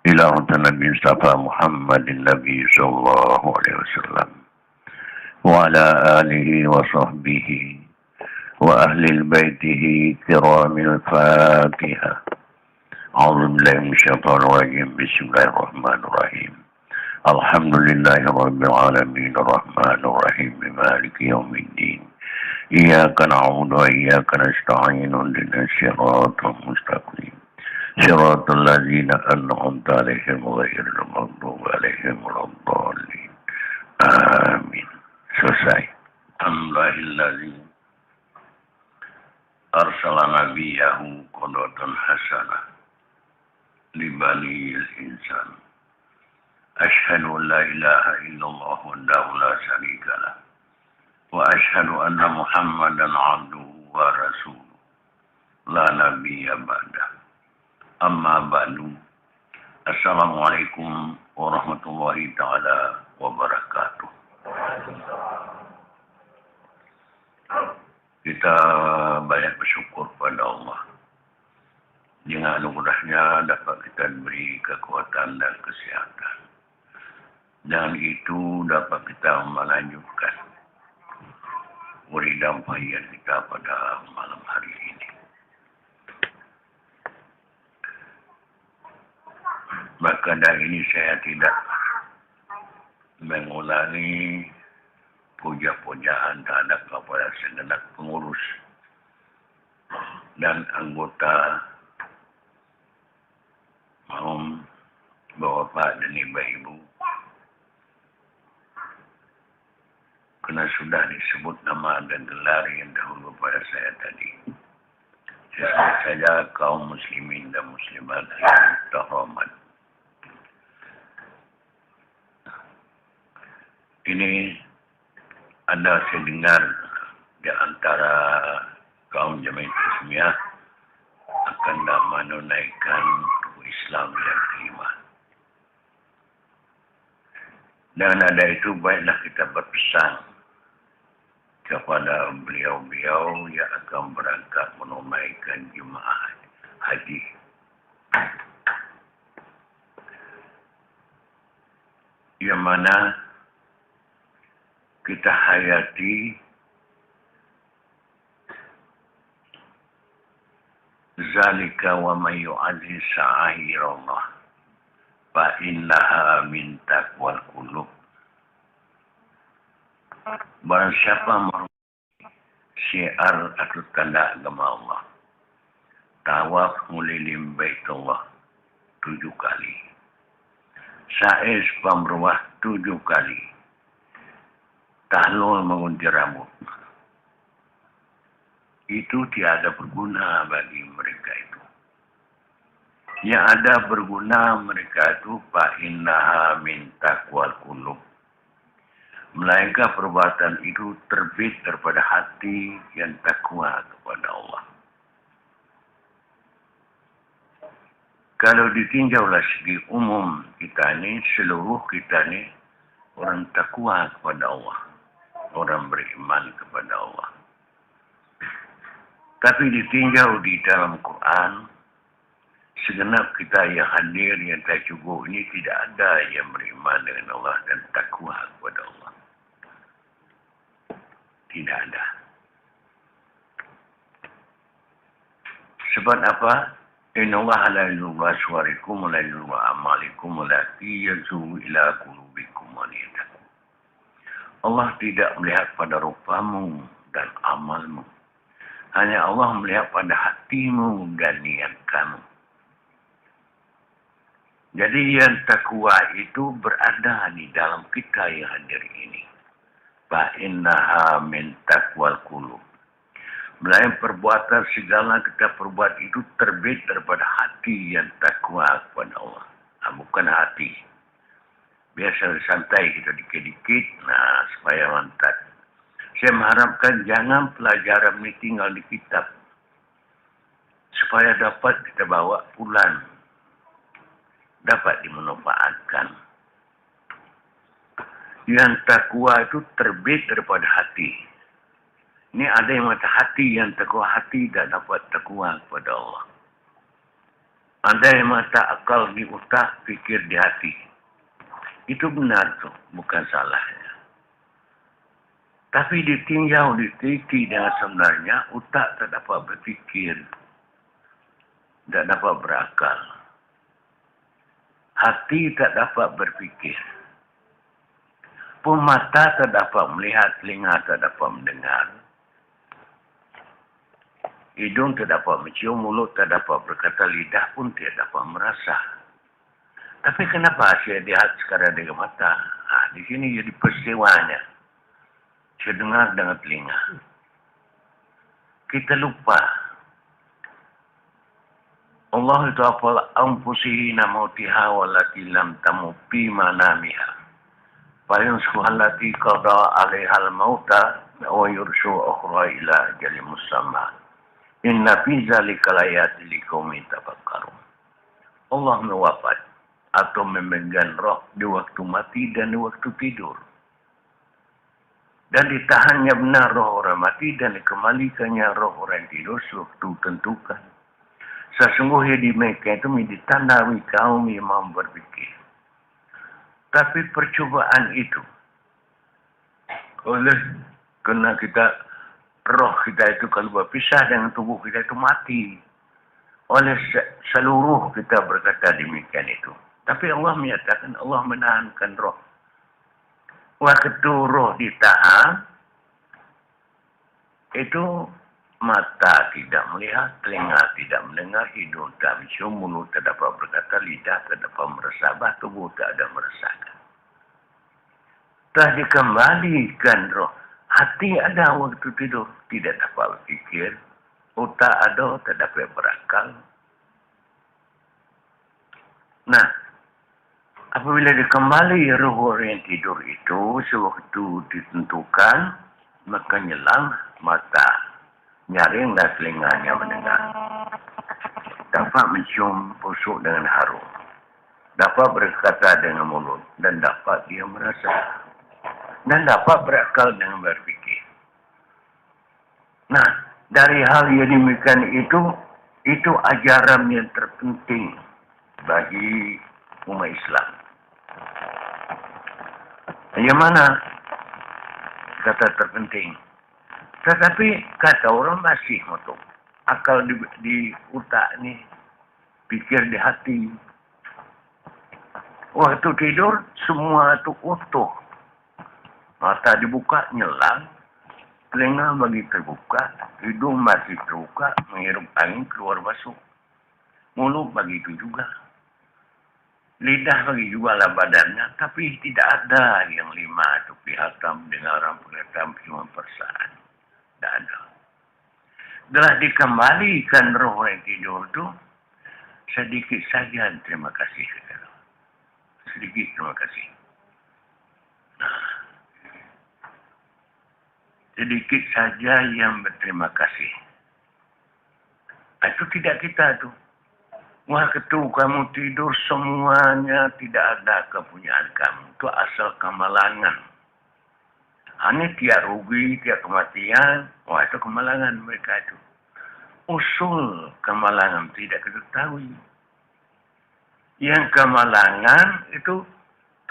إلى النبي مصطفى محمد النبي صلى الله عليه وسلم وعلى آله وصحبه وأهل بيته كرام الفاتحة. أعوذ بالله من الشيطان الرجيم. بسم الله الرحمن الرحيم. الحمد لله رب العالمين الرحمن الرحيم مالك يوم الدين. إياك نعبد وإياك نستعين اهدنا الصراط المستقيم صراط الذين أنعمت عليهم غير المغضوب عليهم ولا الضالين. آمين. Selesai. Alhamdulillahilladzi arsala nabiyahu qudwatan hasanah li banil insan. Asyhadu an la ilaha illallah wahdahu la syarika lah wa asyhadu anna Muhammadan abduhu wa rasuluh la nabiyya ba'dah. Amma ba'du. Assalamualaikum warahmatullahi ta'ala wabarakatuh. Kita banyak bersyukur pada Allah. Dengan anugerahnya dapat kita beri kekuatan dan kesehatan. Dan itu dapat kita melanjutkan murid payah kita pada malam hari ini. Maka dari ini saya tidak mengulangi puja-pujaan terhadap kepada segenap pengurus dan anggota maupun bapak dan ibu-ibu, karena sudah disebut nama dan gelar yang dahulu pada saya tadi. Saya sebut saja kaum muslimin dan muslimat yang terhormat. Ini ada saya dengar di antara kaum jemaah Islamiyah akan menunaikan Islam yang kelima. Dan ada itu baiklah kita berpesan kepada beliau-beliau yang akan berangkat menunaikan jemaah haji. Yang mana kita hayati zalika wa may yu'azzis sha'airallah fa innaha min taqwal qulub. Barang siapa menghormati syiar atau tanda agama Allah, tawaf mulilim baitullah 7 kali, sa'i pamruah 7 kali, tahlul mengunci rambut, itu tiada berguna bagi mereka itu. Yang ada berguna mereka itu fa innaha min taqwal qulub. Melainkan perbuatan itu terbit daripada hati yang takwa kepada Allah. Kalau ditinjaulah segi umum kita ni, seluruh kita ni orang takwa kepada Allah, orang beriman kepada Allah. Tapi ditinjau di dalam Quran, segenap kita yang hadir, yang tak cukup ini tidak ada yang beriman dengan Allah dan takwa kepada Allah. Tidak ada. Sebab apa? Inna Allah la yuzwa suarikum la yuzwa amalikum laki yazu ila qulubikum wa niyatakum. Allah tidak melihat pada rupamu dan amalmu. Hanya Allah melihat pada hatimu dan niat kamu. Jadi yang takwa itu berada di dalam kita yang hadir ini. Fa innaha min taqwal qulub. Melainkan perbuatan segala kita perbuat itu terbit daripada hati yang takwa kepada Allah. Bukan hati. Biasa santai kita dikit-dikit, supaya mantap. Saya mengharapkan jangan pelajaran ini tinggal di kitab. Supaya dapat kita bawa pulang. Dapat dimanfaatkan. Yang takwa itu terbit daripada hati. Ini ada yang mata hati yang takwa hati dan dapat takwa kepada Allah. Andai mata akal di otak, pikir di hati. Itu benar tuh, bukan salahnya. Tapi ditinjau, diteliti dengan sebenarnya, otak tak dapat berpikir. Tak dapat berakal. Hati tak dapat berpikir. Pun mata tak dapat melihat, telinga tak dapat mendengar. Hidung tak dapat mencium, mulut tak dapat berkata, lidah pun tidak dapat merasa. Tapi kenapa saya lihat sekarang dengan mata? Di sini jadi peristiwanya. Saya dengar dengan telinga. Kita lupa. Allah itu afal anfusihina mautiha walati lam tamupi manamiha. Fayunskuhallati qada alaihal mauta wa yursu ukhra ila ajali musamma. Inna fi zalika layatin liqaumin tafakkarun. Allah mewafat atau memegang roh di waktu mati dan di waktu tidur. Dan ditahannya benar roh orang mati dan dikembalikannya roh orang tidur sewaktu tentukan. Sesungguhnya di Mekah itu ditandai kaum yang berpikir. Tapi percobaan itu oleh kena kita roh kita itu kalau berpisah dengan tubuh kita itu mati. Oleh seluruh kita berkata demikian itu. Tapi Allah menyatakan Allah menahankan roh. Waktu roh ditahan, itu mata tidak melihat, telinga tidak mendengar, hidung tak mencium, mulut tak dapat berkata, lidah tak dapat meresabah, tubuh tak ada merasakan. Telah dikembalikan roh. Hati ada waktu tidur, tidak dapat berpikir. Otak ada, tak dapat berakal. Nah, apabila dikembali roh yang tidur itu, sewaktu ditentukan, maka nyelang mata, nyaring dan telinganya mendengar. Dapat mencium busuk dengan harum. Dapat berkata dengan mulut. Dan dapat dia merasa. Dan dapat berakal dengan berpikir. Nah, dari hal yang demikian itu ajaran yang terpenting bagi umat Islam. Yang mana kata terpenting? Tetapi kata orang masih untuk akal di otak ni, pikir di hati. Waktu tidur semua itu utuh. Mata dibuka, nyelang. Telinga bagi terbuka. Hidung masih terbuka. Menghirup angin, keluar masuk. Mulut bagi itu juga. Lidah bagi juga lah badannya. Tapi tidak ada yang lima itu. Penglihatan, pendengaran, penglihatan, penciuman, perasaan. Tidak ada. Telah dikembalikan roh yang tidur itu. Sedikit saja terima kasih. Sedikit terima kasih. Nah. Sedikit saja yang berterima kasih. Itu tidak kita tu. Waktu kamu tidur semuanya tidak ada kepunyaan kamu. Itu asal kemalangan. Hanya tiap rugi, tiap kematian. Wah itu kemalangan mereka itu. Usul kemalangan tidak kita tahu. Yang kemalangan itu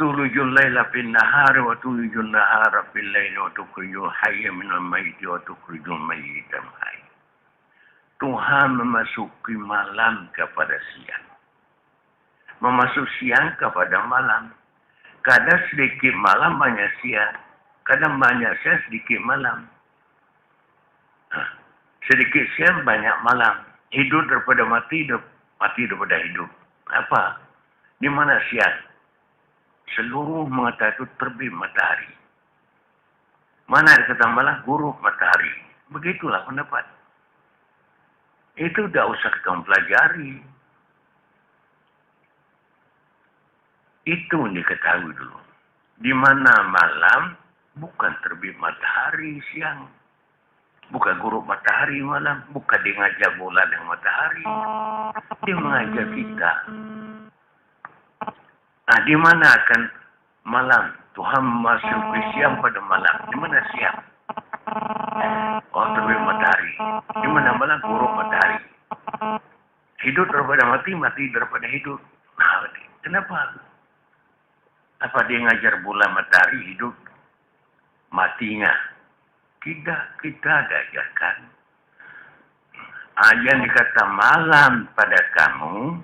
tulijul laila bin nahar wa tulijul nahara fil laili wa tukhrijul hayya minal mayyiti wa tukhrijul mayyita minal hayy. Tuhan memasuki malam kepada siang. Memasuk siang kepada malam. Kadang sedikit malam banyak siang. Kadang banyak siang sedikit malam. Sedikit siang banyak malam. Hidup daripada mati, mati daripada hidup. Apa? Di mana siang? Seluruh mata itu terbit matahari. Mana ada kata malam? Gurub matahari. Begitulah pendapat. Itu tidak usah kita pelajari. Itu yang diketahui dulu. Di mana malam bukan terbit matahari siang. Bukan gurub matahari malam. Bukan dia ngajak bulan dengan matahari. Dia mengajak kita. Nah, di mana akan malam? Tuhan masuk siang pada malam. Di mana siang? Oh, terbit matahari. Di mana malam? Gurub matahari. Hidup daripada mati, mati daripada hidup. Nah, kenapa? Apa dia ngajar bulan matahari hidup? Matinya. Tidak, kita ada ajarkan. Yang dikata malam pada kamu,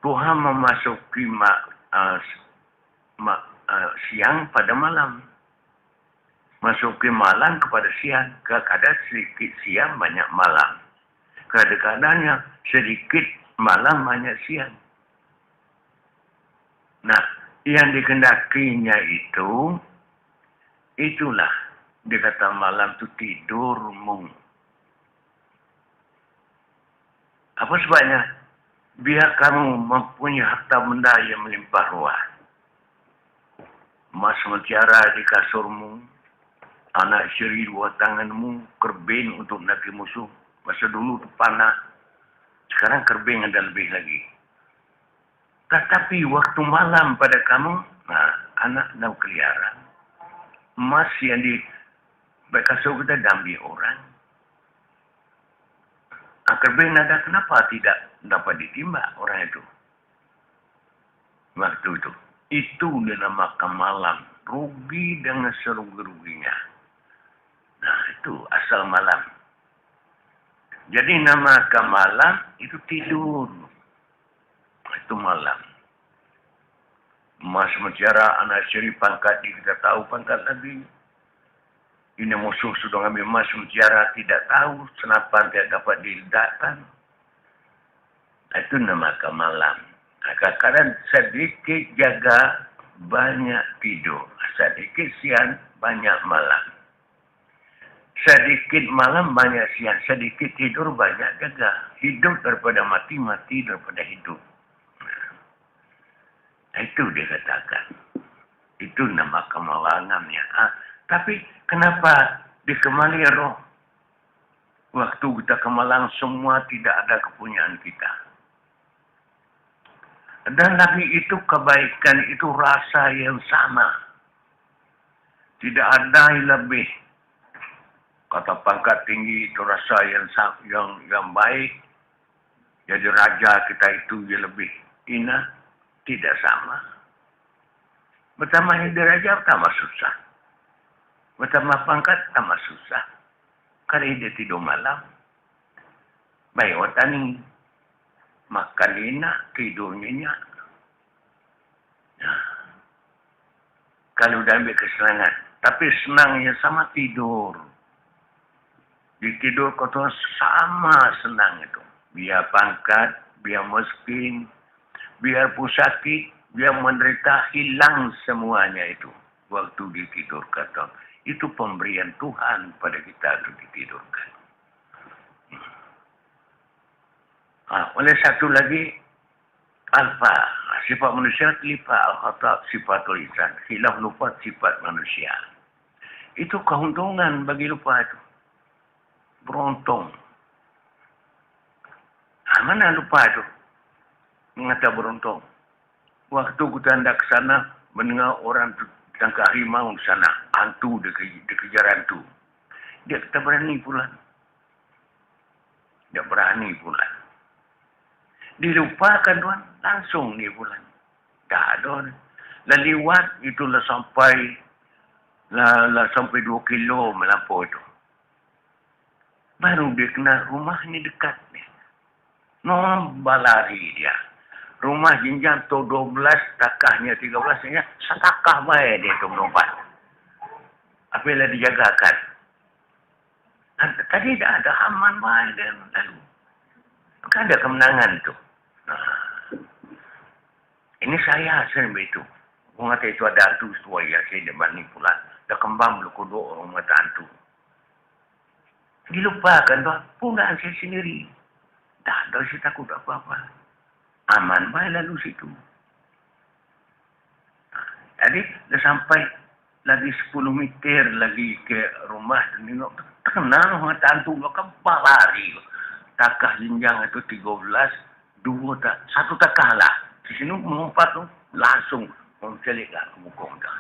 Tuhan memasuki siang pada malam. Masuki malam kepada siang. Kadang sedikit siang, banyak malam. Kadang-kadangnya sedikit malam, banyak siang. Nah, yang dikendakinya itu, itulah. Dia kata malam itu tidurmu. Apa sebabnya? Biar kamu mempunyai harta benda yang melimpah ruah. Emas mutiara di kasurmu, anak syiri dua tanganmu, kerbin untuk naki musuh. Masa dulu itu panah, sekarang kerbin ada lebih lagi. Tetapi waktu malam pada kamu, nah, anak dan keliaran. Emas yang di kasur kita diambil orang. Kerbin ada, kenapa tidak dapat ditimbak orang itu? Waktu itu. Itu dinamakan malam. Rugi dengan serugi-ruginya. Nah, itu asal malam. Jadi namakan malam itu tidur. Itu malam. Emas mutiara anak syiri pangkat, kita tahu pangkat lagi. Ini musuh sudah ambil emas mutiara, tidak tahu senapan tidak dapat diledakkan. Itu namakan malam. Kadang-kadang sedikit jaga, banyak tidur. Sedikit siang, banyak malam. Sedikit malam, banyak siang. Sedikit tidur, banyak jaga. Hidup daripada mati, mati daripada hidup. Itu dia katakan. Itu nama kemalangannya. Tapi kenapa dikemali roh? Waktu kita kemalang semua tidak ada kepunyaan kita. Dan lagi itu kebaikan itu rasa yang sama. Tidak ada yang lebih. Kata pangkat tinggi itu rasa yang baik. Jadi raja kita itu yang lebih inah. Tidak sama. Pertama jadi raja pertama susah. Pertama pangkat pertama susah. Karena dia tidur malam. Baik watani. Makan enak, tidur nyenyak. Nah, kalau udah ambil kesenangan. Tapi senangnya sama tidur. Di tidur kau tahu sama senang itu. Biar pangkat, biar miskin, biar pusaki, biar menderita, hilang semuanya itu. Waktu ditidur kata. Itu pemberian Tuhan pada kita untuk ditidurkan. Oleh satu lagi, alfa, sifat manusia lipa, al-khatab, sifat tulisan, hilaf lupa sifat manusia. Itu keuntungan bagi lupa itu. Beruntung. Mana lupa itu? Mengata beruntung. Waktu kita hendak ke sana, mendengar orang tangkap harimau di sana, hantu dikejar hantu. Dia kata berani pula. Dia berani pula. Dilupakan tuan, langsung dia pulang. Dah ada. Lewat itulah sampai 2 kilo melampau itu. Baru dia kena rumah ni dekat ni. Balari dia. Rumah jenjang tu 12, takahnya 13, setakah baik dia tu melompat. Apabila dijagakan. Tadi dah ada aman baik dia lalu. Kan ada kemenangan tu. Ini saya sendiri itu. Orang kata itu ada hantu setua ya. Saya dia bani pula. Dah kembang belum kodok orang kata hantu. Dilupakan tu. Pulang saya sendiri. Dah ada saya takut apa-apa. Aman baik lalu situ. Jadi dah sampai lagi 10 meter lagi ke rumah. Terkenal orang kata hantu. Kembang lari. Takah jenjang itu 13. 1 takah lah. Di sini mengumpat tu, langsung menceliklah ke muka dah.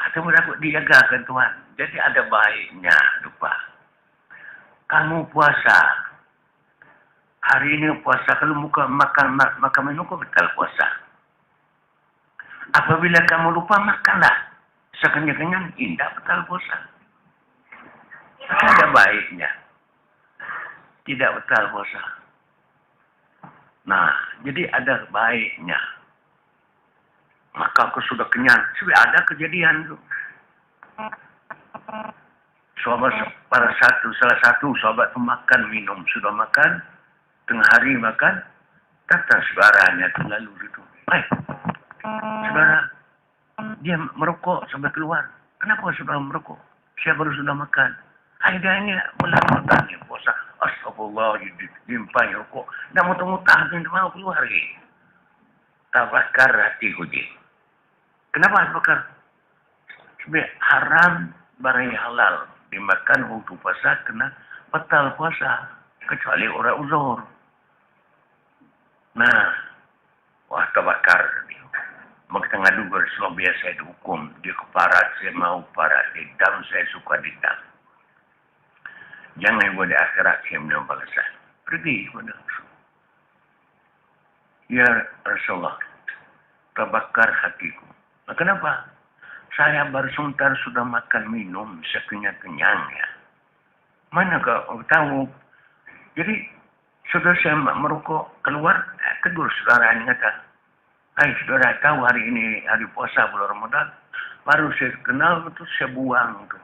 Atau dapat dijagakan Tuhan. Jadi ada baiknya lupa. Kamu puasa. Hari ini puasa, kalau makan minum kau batal puasa. Apabila kamu lupa makanlah sekenyang-kenyang, tidak batal puasa. Maka ada baiknya. Tidak batal puasa. Nah, jadi ada baiknya. Maka aku sudah kenyang. Sudah ada kejadian itu. Salah satu sahabat itu makan, minum. Sudah makan, tengah hari makan, kata saudaranya itu lalu itu. Saudara, dia merokok sampai keluar. Kenapa saudara merokok? Saya baru sudah makan. Dia ini bulan Ramadan ni puasa. Astagfirullah, dimpanya rokok. Dah mutah-mutah, dia mau keluar lagi. Tak bakar hatiku dia. Kenapa bakar? Sebab haram barang yang halal. Dimakan waktu puasa, kena batal puasa. Kecuali orang uzur. Nah, wah terbakar dia. Maka ngadu ke Rasulullah, biar saya dihukum. Dia keparat, saya mau parat. Dendam, saya suka dendam. Jangan buat di akhirat saya belum balasan. Pergi kepada Rasulullah. Ya Rasulullah, terbakar hatiku. Nah, kenapa? Saya baru sebentar sudah makan minum sekenyang-kenyang ya. Mana kau tahu? Jadi, sudah saya merokok keluar, kedua saudara ini kata, hai saudara tahu hari ini hari puasa bulan Ramadan, baru saya kenal itu saya buang tu.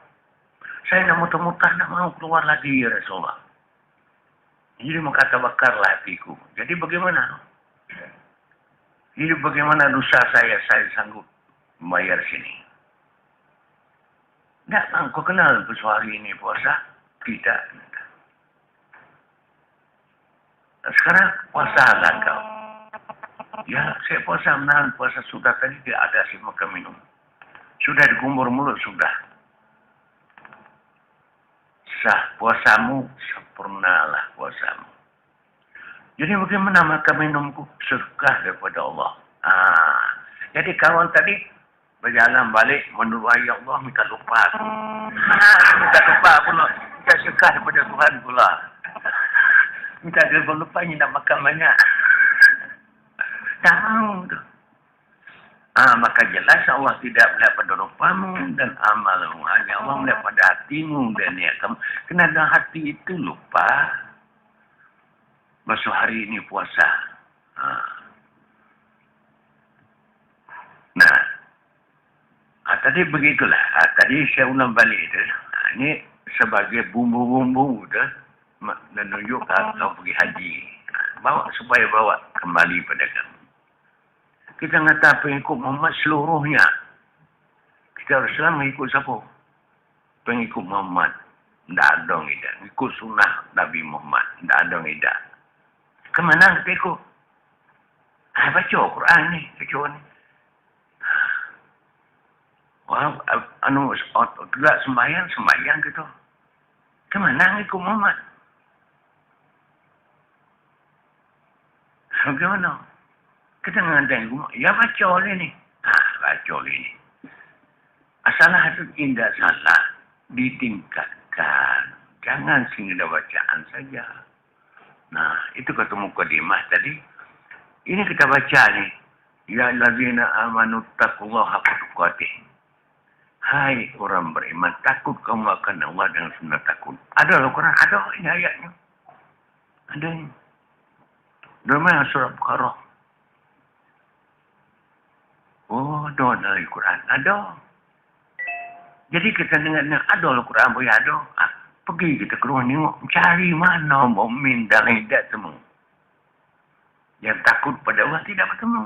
Saya nak muntah-muntah nak mau keluar lagi ya Rasulullah. Jadi maka terbakarlah hatiku. Jadi bagaimana? Jadi bagaimana dosa saya sanggup membayar sini. Tak, kau kenal hari ini puasa? Tidak. Sekarang puasalah kau. Ya, saya puasa menahan puasa sudah tadi tidak ada si makan minum. Sudah dikumbur mulut sudah. Sah puasamu, sempurnalah puasamu. Jadi bagaimana makan minumku? Surga daripada Allah. Jadi kawan tadi berjalan balik menuai Allah minta lupa aku. Minta lupa pula. Minta surga daripada Tuhan pula. Minta dia lupa nak makan banyak. Tahu tu. Maka jelas Allah tidak melihat pada rupamu dan amalmu. Hanya Allah melihat pada hatimu dan niat kamu. Kena dalam hati itu lupa. Masuk hari ini puasa. Nah. Tadi begitulah. Tadi saya ulang balik tu. Ini sebagai bumbu-bumbu tu. Dan tunjukkan kau pergi haji. Bawa supaya bawa kembali pada kamu. Kita kata pengikut Muhammad seluruhnya. Kita Islam mengikut siapa? Pengikut Muhammad. Tak ada tidak. Ikut sunnah Nabi Muhammad. Tak ada tidak. Kemana kita ikut? Baca Quran ni. Baca ni. Tidak sembahyang gitu. Kemana ikut Muhammad? Bagaimana? Kita ngandang rumah. Ya baca oleh ni. Baca oleh ni. Asalah itu indah salah. Ditingkatkan. Jangan singgah bacaan saja. Nah, itu kata mukadimah tadi. Ini kita baca ni. Ya allazina amanu taqullaha haqqa tuqatih. Hai orang beriman. Takut kamu akan Allah dengan sunnah takut. Ada Al-Quran. Ada ini ayatnya. Ada ini. Dalam surah Al-Baqarah. Oh, ada dalam Al-Quran. Ada. Jadi kita dengar ada Al-Quran boleh ada. Pergi kita ke rumah tengok. Cari mana mu'min dan hidat semua. Yang takut pada Allah tidak bertemu.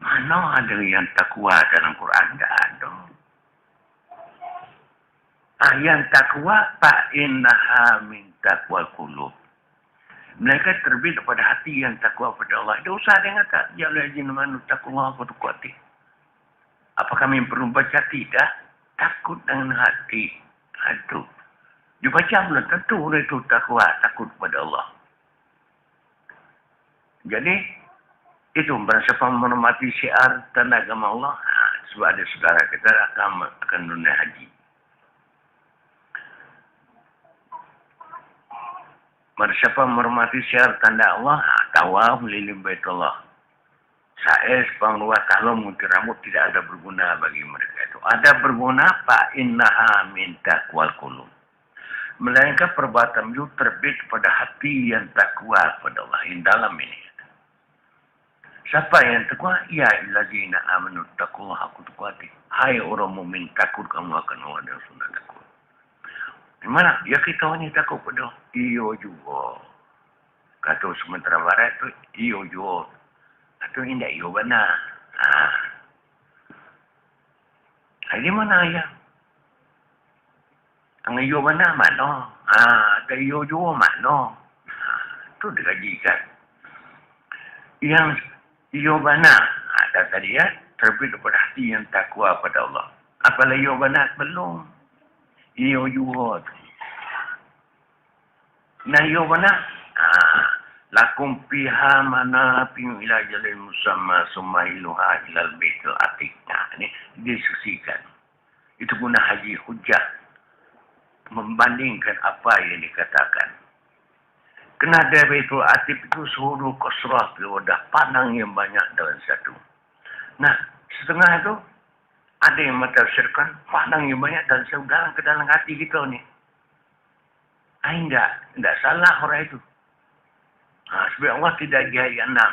Mana ada yang takwa dalam Quran? Tidak ada. Yang takwa fa'innaha min taqwal qulub. Mereka terbit pada hati yang takwa pada Allah. Dia usah dia kata, ya Allah izin manu taqwa wa tuqati. Apa kami perlu baca? Tidak. Takut dengan hati. Itu. Dibaca belum tentu itu takwa, takut pada Allah. Jadi itu berasa menghormati syiar tanda agama Allah. Sebab ada saudara kita akan dunia haji. Mari siapa menghormati syiar tanda Allah, tawaf lilin baitullah. Saya sepangluah kalau muntir rambut tidak ada berguna bagi mereka itu. Ada berguna fa innaha min taqwal qulub. Melainkan perbuatan itu terbit pada hati yang takwa kepada Allah yang dalam ini. Siapa yang takwa? Ya illazina amanu taqullaha haqqa tuqatih. Hai orang mukmin, takut kamu akan Allah dan sunnah takut. Di mana? Ya kita hanya takut pada iyo juga. Kata Sumatera Barat tu iyo juga. Atau indah iyo benar. Di mana ya? Ang iyo benar mana? Ada iyo juga mana? Itu dikajikan. Yang iyo benar. Ada tadi ya. Terbit daripada hati yang takwa pada Allah. Apalah iyo benar? Belum. Iyo juga tu. Nah iyo benar? Lakum piha manafi'u ila jalil musamma sumailuha ilal baitul atiq. Nah, ini disusikan. Itu guna haji hujah. Membandingkan apa yang dikatakan. Kena dari baitul atiq itu suruh kosrah. Ada panang yang banyak dalam satu. Nah, setengah itu ada yang mentafsirkan panang yang banyak dalam satu ke dalam hati kita ni. Tidak salah orang itu. Sebab Allah tidak jahit enam.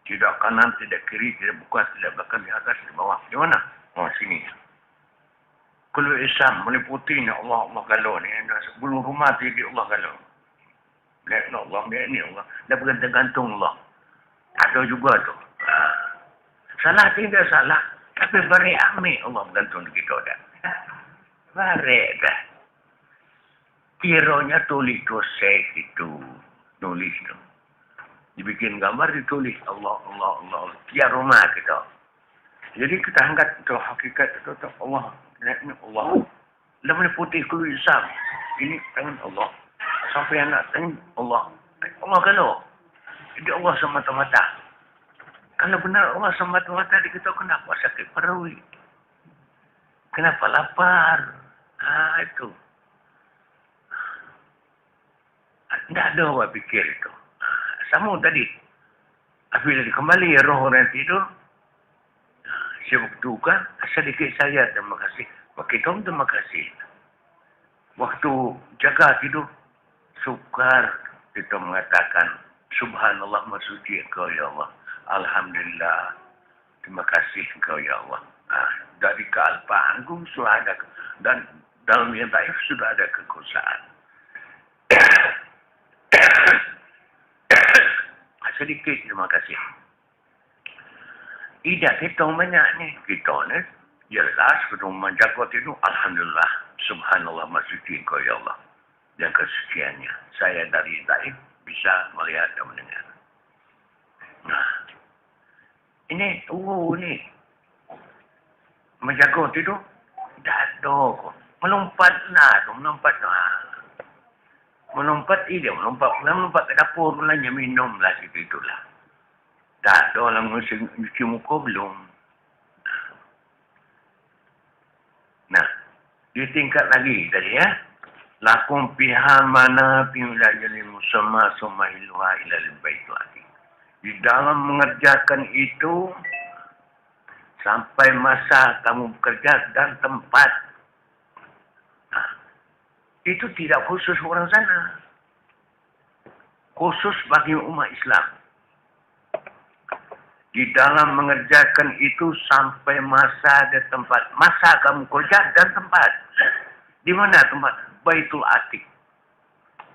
Tidak kanan, tidak kiri, tidak buka, tidak belakang, di atas, di bawah. Di mana? Sini. Kalau Islam meliputi ni Allah galau ni. Sebelum rumah tu dia Allah galau. Lihat Allah, lihat ni Allah. Dah bergantung Allah. Ada juga tu. Salah tidak salah. Tapi beri ambil Allah bergantung di kita dah. Beri dah. Kiranya tulis dosek itu. Tulis tu. Dibikin gambar, ditulis Allah. Tiap rumah kita. Jadi kita angkat itu hakikat itu Allah. Lihat ni Allah. Lemah putih kulit Islam. Ini tangan Allah. Sampai anak tangan Allah. Allah kalau. Jadi Allah semata-mata. Kalau benar Allah semata-mata di kita, kenapa sakit perut? Kenapa lapar? Itu. Tidak ada orang fikir itu. Sama tadi. Apabila kembali roh orang tidur, saya buktikan sedikit saya terima kasih. Kita terima kasih. Waktu jaga tidur, sukar kita mengatakan, Subhanallah masuci engkau ya Allah. Alhamdulillah. Terima kasih engkau ya Allah. Dari kealpaan agung sudah ada. Dan dalam yang baik sudah ada kekuasaan. Sedikit terima kasih. Tidak kita banyak ni. Kita ni jelas kita menjaga tidur. Alhamdulillah. Subhanallah masuci engkau ya Allah. Dan kesuciannya. Saya dari daib bisa melihat dan mendengar. Nah. Ini. Ni. Menjaga tidur. Tak ada kok. Melompat tu. Melompat dia melompat ke dapur mulanya minum lah itulah. Tak ada orang cuci muka belum. Nah, dia tingkat lagi tadi ya. Lakum piha mana ila jalil musamma sumailuha ila baitul atiq. Di dalam mengerjakan itu sampai masa kamu bekerja dan tempat. Itu tidak khusus orang sana. Khusus bagi umat Islam. Di dalam mengerjakan itu sampai masa dan tempat. Masa kamu kerja dan tempat. Di mana tempat? Baitul Atiq.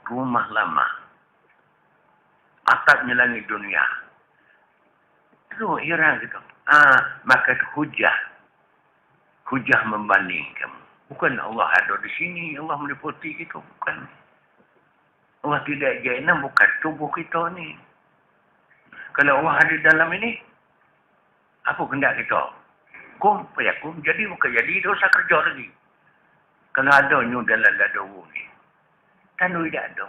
Rumah lama. Atapnya langit dunia. Itu heran gitu. Maka hujah. Hujah membanding kamu. Bukan Allah ada di sini, Allah meliputi kita, bukan. Allah tidak jahannam, bukan tubuh kita ni. Kalau Allah ada dalam ini, apa kendak kita? Kum, payakum, jadi bukan jadi, dosa kerja lagi. Kalau ada nyu dalam ladawu ni, tandu tidak ada.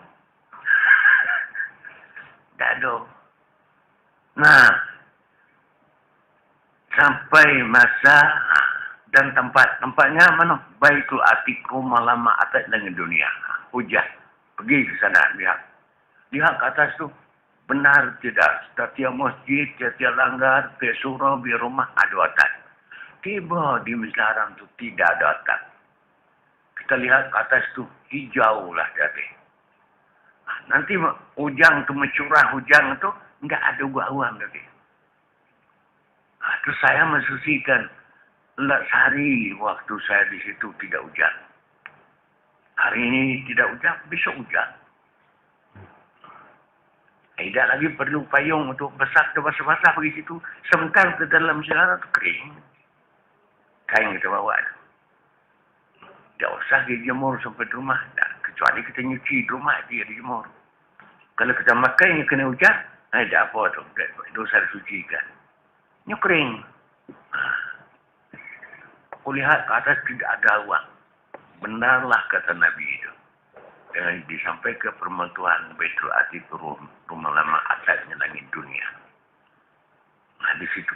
Tak ada. Nah, sampai masa dan tempatnya mana? Baitul Atiq, rumah lama atas langit dunia. Hujah. Pergi ke sana lihat. Lihat ke atas tu. Benar tidak? Setiap masjid, setiap langgar, ke surau, di rumah ada atap. Tiba di Masjid Haram tu tidak ada atap. Kita lihat ke atas tu hijau lah tadi. Nanti hujan tu mencurah hujan tu enggak ada awan lagi. Terus saya mensusikan sehari waktu saya di situ tidak hujan. Hari ini tidak hujan, besok hujan. Tidak lagi perlu payung untuk basah-basah pergi situ. Sebentar ke dalam sejarah itu kering. Kain kita bawa. Tak usah dijemur sampai di rumah. Tak. Kecuali kita nyuci di rumah dia dijemur. Kalau kita makan, kena hujan. Tak apa tu. Dosa disucikan. Ini kering. Aku lihat ke atas tidak ada awan. Benarlah kata Nabi itu. Disampaikan permentuan Baitul Atiq rumah lama atasnya langit dunia. Nah, di situ.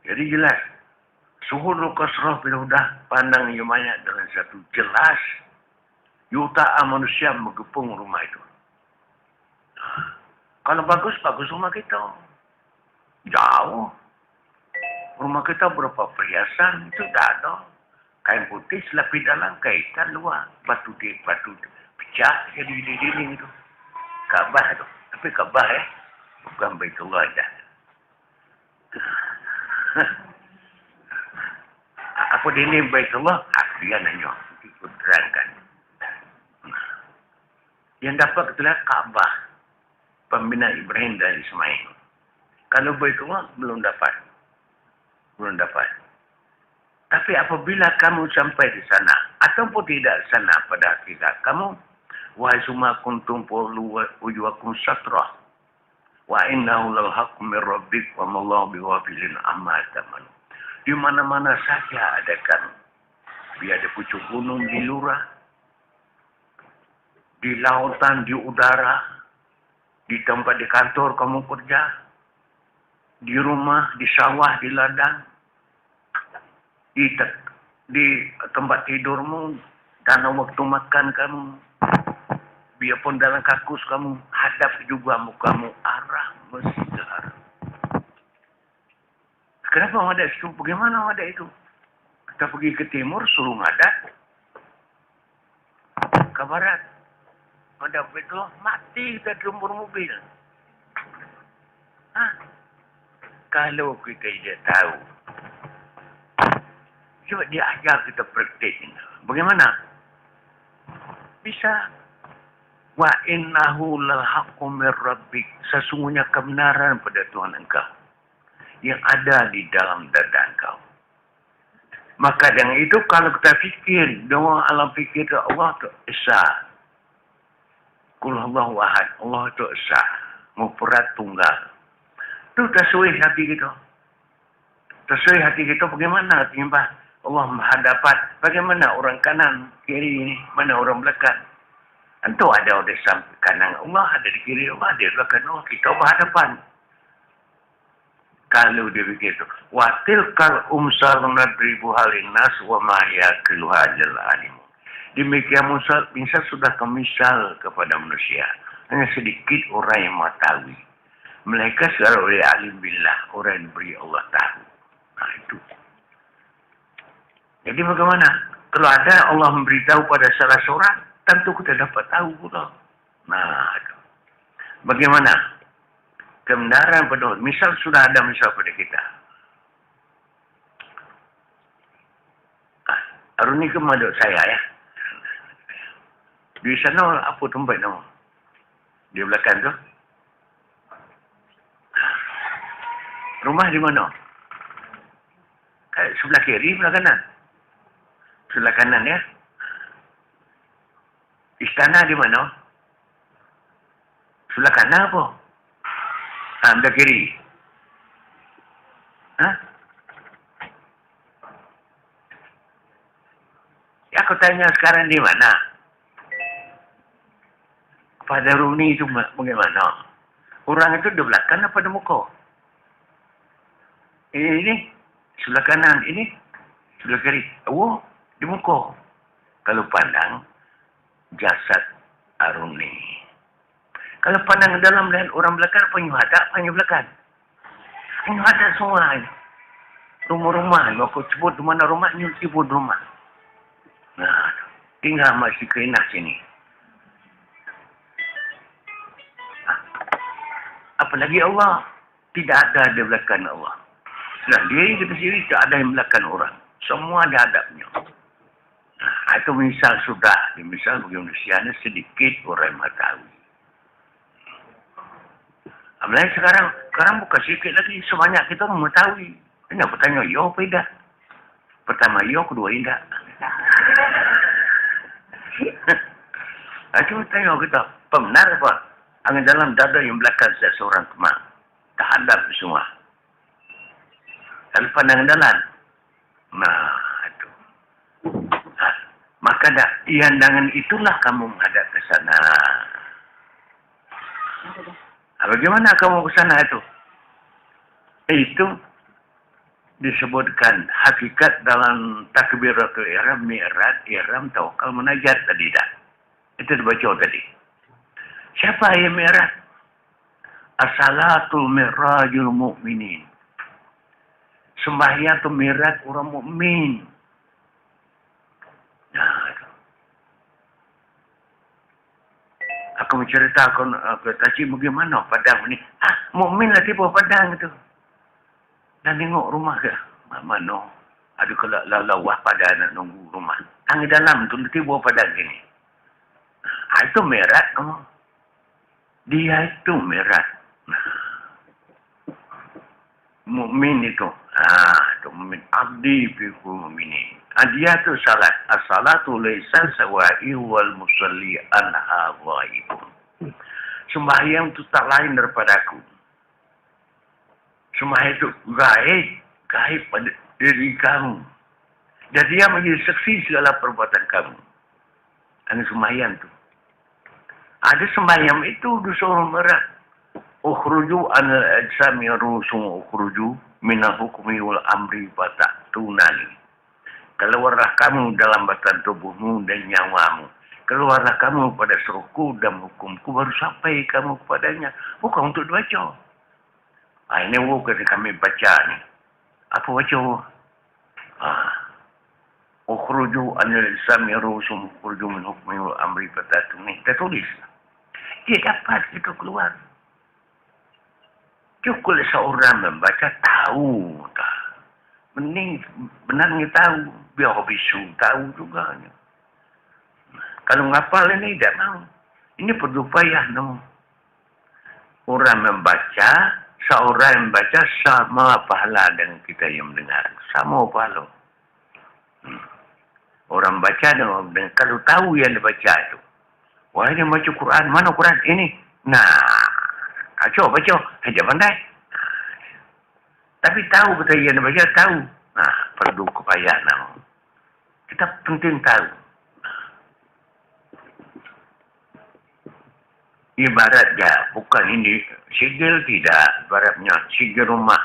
Jadi jelas. Suhul kasrah bila sudah pandang yang banyak dengan satu jelas. Jutaan manusia menggepung rumah itu. Kalau bagus, bagus rumah kita. Jauh. Rumah kita berapa perhiasan, itu tak ada. Kain putih selapi dalam, kaitan luar. Batu pecah jadi dinding itu. Kaabah tu. Tapi Kaabah bukan Baitullah aja. Apa dinding Baitullah? Dia nanya. Ikut terangkan. Yang dapat kita lihat Kaabah. Pembina Ibrahim dan Ismail. Kalau Baitullah belum dapat. Belum dapat. Tapi apabila kamu sampai di sana, ataupun tidak sana pada hakikat kamu, wa summa kuntum qulu wujuhakum satrah, wa innahu lal haqqu min rabbik wa ma Allahu bighafilin amma ta'malun. Di mana-mana saja ada kamu. Biar ada pucuk gunung di lurah, di lautan, di udara, di tempat di kantor kamu kerja, di rumah, di sawah, di ladang, di tempat tidurmu, dalam waktu makan kamu, biarpun dalam kakus kamu, hadap juga mukamu arah Masjid Haram. Kenapa ada itu? Bagaimana ada itu? Kita pergi ke timur, suruh ngadat. Ke barat. Ada itu, mati kita jumur mobil. Kalau kita tidak tahu, coba dia ajar kita praktik. Bagaimana? Bisa. Wa innahu lal haqqu mir rabbik. Sesungguhnya kebenaran pada Tuhan engkau. Yang ada di dalam dada engkau. Maka dengan itu kalau kita fikir, doa alam fikir Allah itu Esa. Qul Allahu ahad. Allah itu Esa. Mufrad tunggal. Itu tersuih hati kita. Tersuih hati kita bagaimana timbah Allah menghadapan. Bagaimana orang kanan, kiri ini, mana orang belakang. Tentu ada di samping kanan Allah, ada di kiri Allah, ada di belakang Allah. Kita berhadapan. Kalau dia begitu. Watilkal umsal nadribu halin nas wa ma yaqiluha jal alim. Demikian misal sudah kemisal kepada manusia. Hanya sedikit orang yang mengetahui. Mereka secara oleh alim billah. Orang yang beri Allah tahu. Nah itu. Jadi bagaimana? Kalau ada Allah memberitahu pada salah seorang, tentu kita dapat tahu pula. Nah itu. Bagaimana? Kebenaran pada misal sudah ada misal pada kita. Aruni ke madok saya ya. Di sana apa tempat nama? Di belakang tu. Rumah di mana? Sebelah kiri, sebelah kanan. Sebelah kanan ya. Istana di mana? Sebelah kanan apa? Sebelah kiri. Ya aku tanya sekarang di mana? Pada Runi itu bagaimana? Orang itu di belakang apa di muka? Ini sebelah kanan, ini sebelah kiri. Oh, di muka. Kalau pandang, jasad aruni. Kalau pandang dalam dan orang belakang, apa yang belakang? Yang ada semua. Rumah-rumah. Aku sebut di mana rumahnya, sebut rumah. Nah, tinggal masih keinah sini. Apalagi Allah. Tidak ada di belakang Allah. Dan dia kita sendiri tidak ada yang belakang orang. Semua ada hadapnya. Nah, itu misal sudah. Misal bagi manusia sedikit orang yang mengetahui. Apalagi sekarang bukan sedikit lagi. Sebanyak kita mengetahui. Hanya bertanya, ya apa tidak? Pertama, ya, kedua, tidak. Cuma tanya kita, benar apa? Angin dalam dada yang belakang seseorang kemang. Tak hadap semua. Lalu pandangan dalam. Nah, itu. Nah, maka dengan itulah kamu menghadap ke sana. Bagaimana kamu ke sana itu? Itu disebutkan hakikat dalam takbiratul ihram, mi'raj, ihram, tawakal, munajat tadi dah. Itu dibaca tadi. Siapa yang mi'raj? As-salatul mi'rajul mu'minin. Sembahyang itu mi'raj orang mukmin. Nah, itu. Aku menceritakan tadi bagaimana padang ini. Mukmin lah tiba padang itu. Dan tengok rumah ke. Mana? Ada kalau lawah pada nak nunggu rumah. Angin dalam tu tiba padang ini. Itu mi'raj kamu. Dia itu mi'raj. Mukmin itu. Itu mukmin. Abdi bikum mu'minin. Dia tu salat. As-salatu laysa sawa'i wal musalli anha ghaibun. Sembahyang itu tak lain daripada aku. Sembahyang itu gaib pada diri kamu. Dan dia menjadi saksi segala perbuatan kamu. Ini sembahyang itu. Ada sembahyang itu disuruh merah. Ukhruju anil ajsami rusum ukhruju minal hukmi wal amri bataktunani. Keluarlah kamu dalam badan tubuhmu dan nyawamu. Keluarlah kamu pada suruhku dan hukumku baru sampai kamu kepadanya. Bukan untuk dibaca. Ini bukan kami baca ni. Apa baca? Ukhruju anil ajsami rusum ukhruju min hukmi wal amri bataktunani. Kita tulis. Dia dapat itu keluar. Cukup seorang membaca tahu tak. Mending benarnya tahu. Biar bisu tahu juga. Kalau ngapal ini tidak mau. Ini perlu payah. No. Orang membaca, seorang membaca sama pahala dengan kita yang mendengar. Sama pahala. Orang baca dengan kalau tahu yang dibaca itu. Wah, ini baca Quran. Mana Quran? Ini. Nah. Coba baca. Saja pandai. Tapi tahu betul yang dibaca. Tahu. Nah, perlu kepayahan. Kita penting tahu. Ibaratnya. Bukan ini. Sigil tidak. Ibaratnya. Sigil rumah.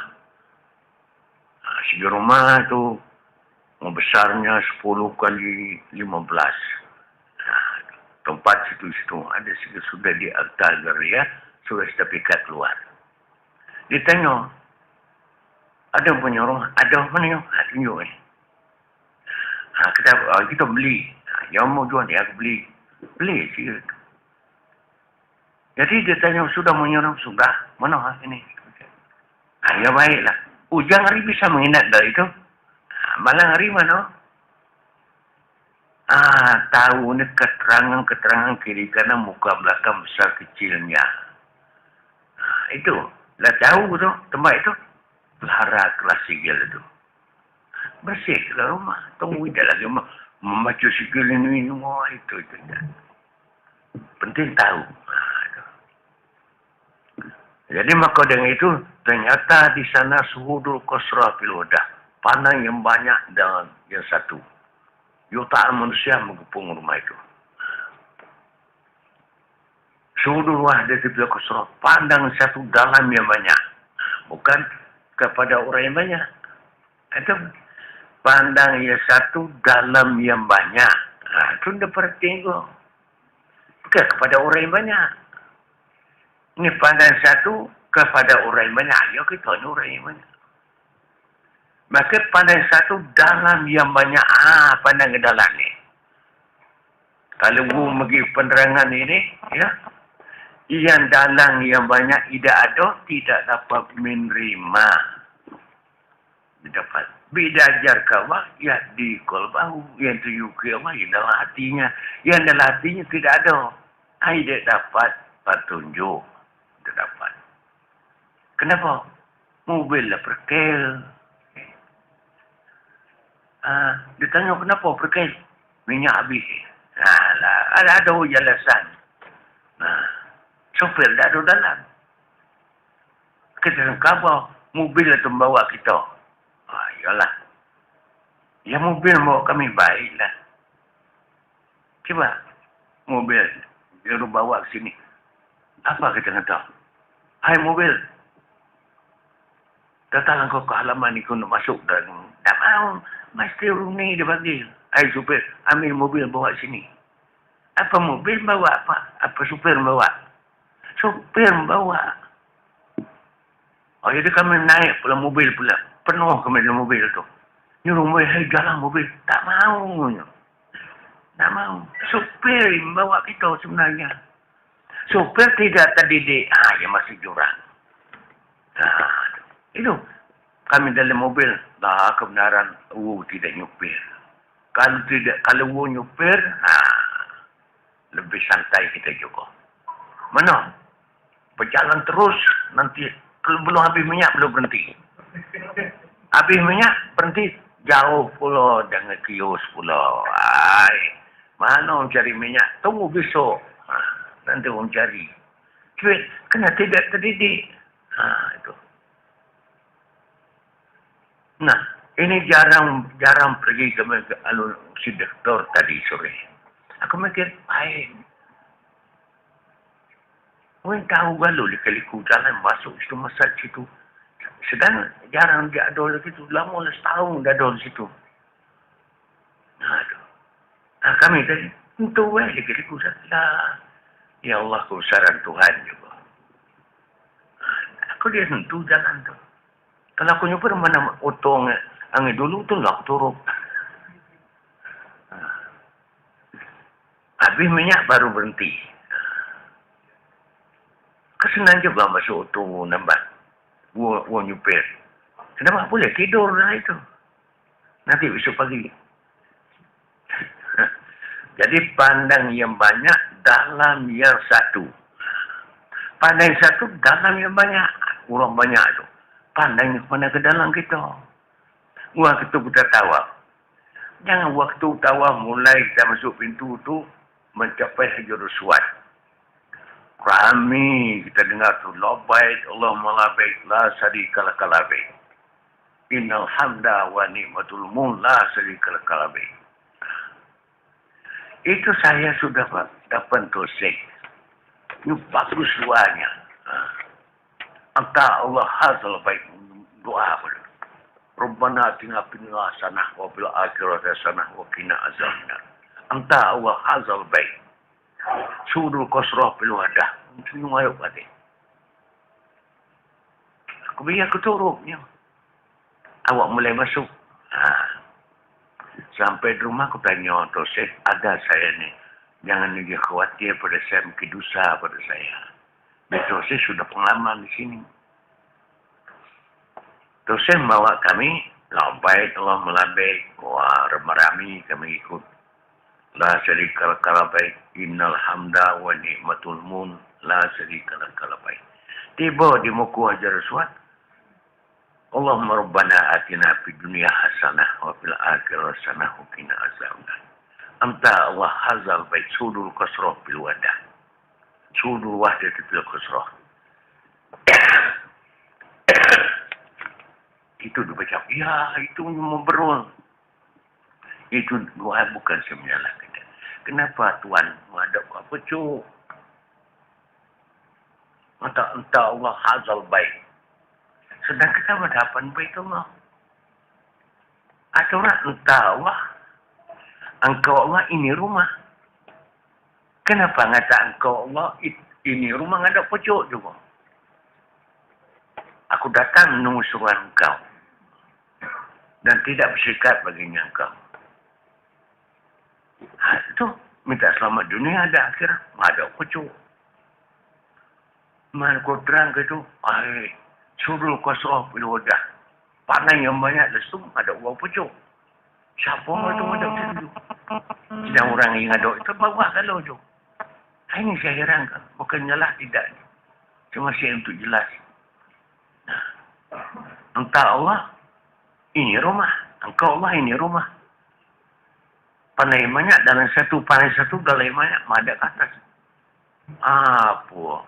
Sigil rumah itu. Besarnya 10 kali 15. Tempat situ-situ ada sudah di akta ya, sudah sertifikat keluar. Dia tanya, ada punya rumah, ada apa ni? Tunjuk ni. Kita beli. Yang mau jual ni aku beli. Beli sih. Jadi dia tanya, sudah menyuruh? Sudah. Mana ini? Ya baiklah. Ujang hari bisa mengingat dari itu. Malang hari mana? Tahu ni keterangan kiri kanan muka belakang besar kecilnya. Itu. Dah tahu tu tempat itu. Pelihara kelas sigil itu. Bersih ke rumah. Tunggu tidak lagi membaca sigil ini semua itu. Penting tahu. Jadi maka dengan itu ternyata di sana suhudul qasra fil wadah. Pandang yang banyak dan yang satu. Jutaan manusia mengepung rumah itu. Suhudul wahdatil qasra. Pandang satu dalam yang banyak. Bukan kepada orang yang banyak. Itu pandang yang satu dalam yang banyak. Itu dah perhatikan. Bukan kepada orang yang banyak. Ini pandang satu kepada orang yang banyak. Ya kita ni orang yang banyak. Maka pandang satu dalam yang banyak. Pandang ke dalam ni. Kalau bagi penerangan ini, ya, yang dalam yang banyak tidak ada, tidak dapat menerima. Dapat. Bidajar kawa, ya di kolbahu, yang tuyuki Allah, yang dalam hatinya. Yang dalam hatinya tidak ada. Tidak dapat petunjuk. Tidak dapat. Kenapa? Mobil lah perkel. Dia tanya kenapa perkel? Minyak habis. Ada alasan. Sopir dah ada dalam. Kita kabar mobil itu membawa kita. Yalah. Ya mobil bawa kami baiklah. Coba mobil dia bawa ke sini. Apa kita kata? Hai mobil. Datang kau ke halaman ni kau nak masuk dan tak mau. Mesti rumah ni dia panggil. Hai supir, ambil mobil bawa sini. Apa mobil bawa apa? Apa supir bawa? Supir bawa. Oh, jadi kami naik pula mobil pula. Penuh kami dalam mobil tu. Nyuruh mobil, hai jalan mobil. Tak mau. Tak mau. Supir yang bawa kita sebenarnya. Supir tidak terdidik. Yang masih jurang. Itu. Kami dalam mobil. Kebenaran. Tidak nyupir. Kalau nyupir. Lebih santai kita juga. Mana? Berjalan terus. Nanti. Kalau belum habis minyak, belum berhenti. Habis minyak, berhenti. Jauh pula dengan kios pula. Mana orang cari minyak? Tunggu besok. Nanti orang cari. Cuit, kena tidak terdidik. Itu. Nah, ini jarang pergi ke si doktor tadi sore. Aku mikir, baik. Orang tahu galau liku jalan masuk situ masjid situ. Sedang jarang dia ada di situ. Lama setahun dah ada di situ. Kami tadi, untuk liku lah. Ya Allah, kebesaran Tuhan juga. Aku dia sentuh jalan tu. Kalau aku nyuper mana otong angin dulu tu lah turun. Habis minyak baru berhenti. Kesenang juga masuk auto nampak. Gua nyupir. Kenapa boleh tidur lah itu? Nanti besok pagi. Jadi pandang yang banyak dalam yang satu. Pandang yang satu dalam yang banyak. Orang banyak tu. Pandang yang mana ke dalam kita. Waktu kita tawaf. Jangan waktu tawaf mulai kita masuk pintu tu. Mencapai Hajarul Aswad. Kami kita dengar tu labbaik Allahumma labbaik la syarika lak labbaik innal hamda wa ni'matul mulk la syarika lak labbaik. Itu saya sudah dapat tosek. Ini bagus doanya. Anta Allah hazal baik doa boleh. Rabbana atina fid dunya hasanah wa fil akhirati hasanah wa qina azabannar. Anta Allah hazal baik. Sudul kosroh peluadah. Semua ayat pada. Aku biar aku turupnya. Awak mulai masuk. Sampai di rumah aku tanya, Tosef, ada saya ni. Jangan lagi khawatir pada saya, mungkin dosa pada saya. Tosef sudah pengalaman di sini. Tosef bawa kami, labbaik Allah melabbaik. Wah, ramai-ramai kami ikut. La syarika lak labbaik innal hamda wa ni'matul mulk la syarika lak labbaik. Tiba di muka Hajarul Aswad. Allahumma rabbana atina fid dunya hasanah wa fil akhirati hasanah wa qina azabannar. Anta Allah hazal bait sudul kasrah bil wadah. Sudul wahdah bil kasrah. Itu dibaca. Ya, itu memberul. Itu doa bukan sebenarnya kita. Kenapa Tuhan menghadap apa cuk? Entah Allah hazal baik. Sedang kita berhadapan baik Allah. Aturan entah Allah. Engkau Allah ini rumah. Kenapa ngata engkau Allah, ini rumah ada pojok juga. Aku datang menunggu suruhan engkau. Dan tidak bersikat baginya engkau. Itu minta selamat dunia ada akhirat. Ada pojok. Mana kau terang ke itu? Suruh kosong pilih wadah. Panen yang banyak lesung ada uang pojok. Siapa itu ada pojok? Sedang orang yang ada itu bawa kalau tu. Ini saya herankan. Bukan nyalah tidak. Cuma saya untuk jelas. Entah Allah, ini rumah. Engkau Allah, ini rumah. Panai banyak dalam satu, panai satu dalam banyak. Ada ke atas. Apa?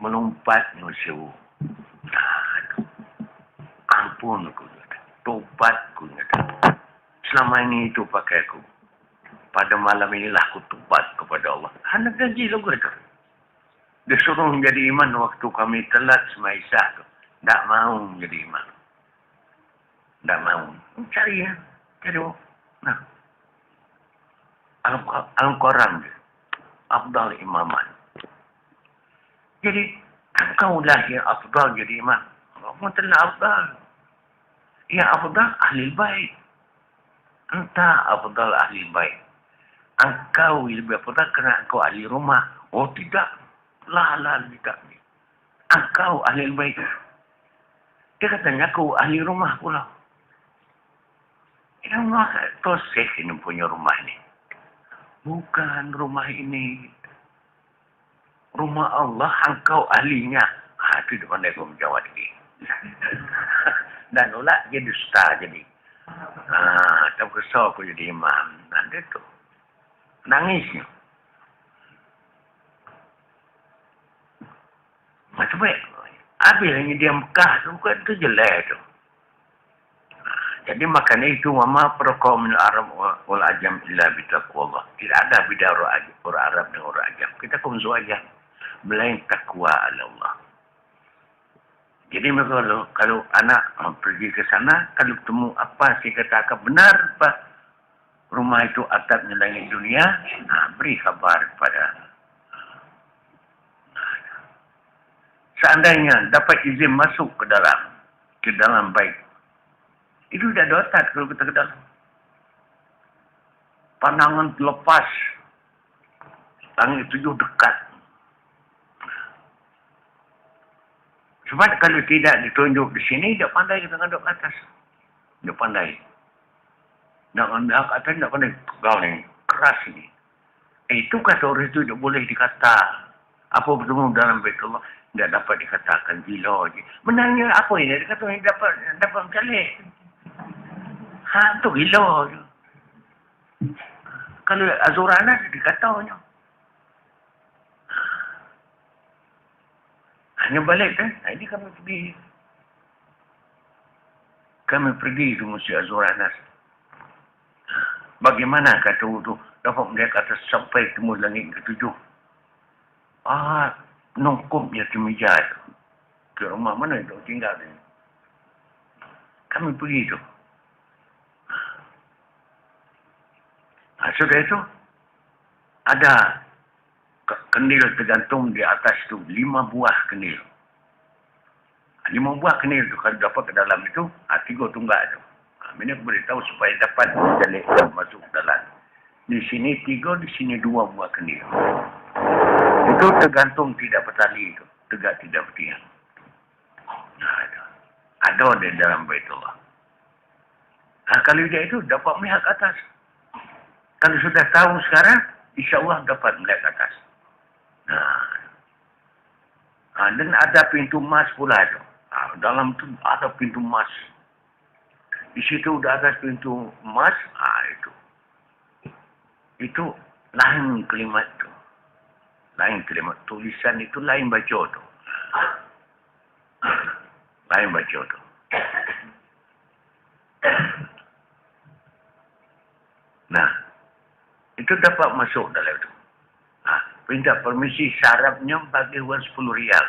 Melompat nusiu. Ampun aku. Tobat aku. Selama ini itu pakai aku. Pada malam inilah aku tobat kepada Allah. Anak gaji lagu itu. Dia suruh menjadi iman waktu kami telat semai Isya. Tak mau menjadi iman. Tak mau. Cari ya. Cari. Nah. Al-Quran. Afdal imaman. Jadi, engkau lah yang afdal jadi imam. Engkau telah afdal. Ya afdal ahli baik. Entah afdal ahli baik. Engkau lebih afdal kerana engkau ahli rumah. Oh tidak. Tidak. Engkau ahli baik. Dia katanya aku ahli rumah pula. Ini rumah tosek ini punya rumah ni. Bukan rumah ini. Rumah Allah engkau ahlinya. Itu dia pandai aku menjawab lagi. Dan ulak dia dusta jadi. Tak kesal aku jadi imam. Nanti tu. Nangisnya. Macam baik. Habis hanya dia Mekah tu bukan tu jelek tu. Jadi makanya itu wama perqaum min Arab wal Ajam illa bitaqwallah. Tidak ada beda orang Arab dan orang Ajam. Kita kumzu aja. Melain takwa Allah. Jadi kalau anak pergi ke sana, kalau ketemu apa saya katakan benar Pak, rumah itu atapnya langit dunia, beri kabar kepada. Seandainya dapat izin masuk ke dalam baik. Itu sudah ada otak kalau kita ke dalam. Pandangan lepas. Langit tujuh dekat. Sebab kalau tidak ditunjuk di sini, dia pandai kita ngaduk ke atas. Dia pandai. Nak ngaduk ke atas, dia pandai. Kau ni, keras ni. Itu kata orang itu tidak boleh dikata. Apa bertemu dalam Baitullah, tidak dapat dikatakan gila je. Benarnya apa ini? Dia kata dapat mencalik. Itu gila je. Kalau Azuranas dikatanya. Hanya balik kan? Ini kami pergi. Kami pergi ke Musi Azuranas. Bagaimana kata itu dapat melihat atas sampai temu langit ketujuh. Nongkop dia ke meja itu. Ke rumah mana itu tinggal ini. Kami pergi itu. Sudah itu, ada kendil tergantung di atas itu. 5 buah kendil. 5 buah kendil itu kalau dapat ke dalam itu, 3 tunggak itu. Ini aku beritahu supaya dapat jalik masuk ke dalam. Di sini 3, di sini 2 buah kendil. Itu tergantung tidak bertali itu. Tegak tidak bertiang. Ada di dalam Baitullah. Kalau dia itu dapat melihat ke atas. Kalau sudah tahu sekarang, insyaAllah dapat melihat ke atas. Dan ada pintu emas pula itu. Dalam itu ada pintu emas. Di situ sudah ada pintu emas. Itu. Itu lain kalimat itu. Lain kalimat. Tulisan itu lain baca itu. Lain baca itu. Nah, itu dapat masuk dalam itu. Minta permisi syarabnya bagi uang 10 rial.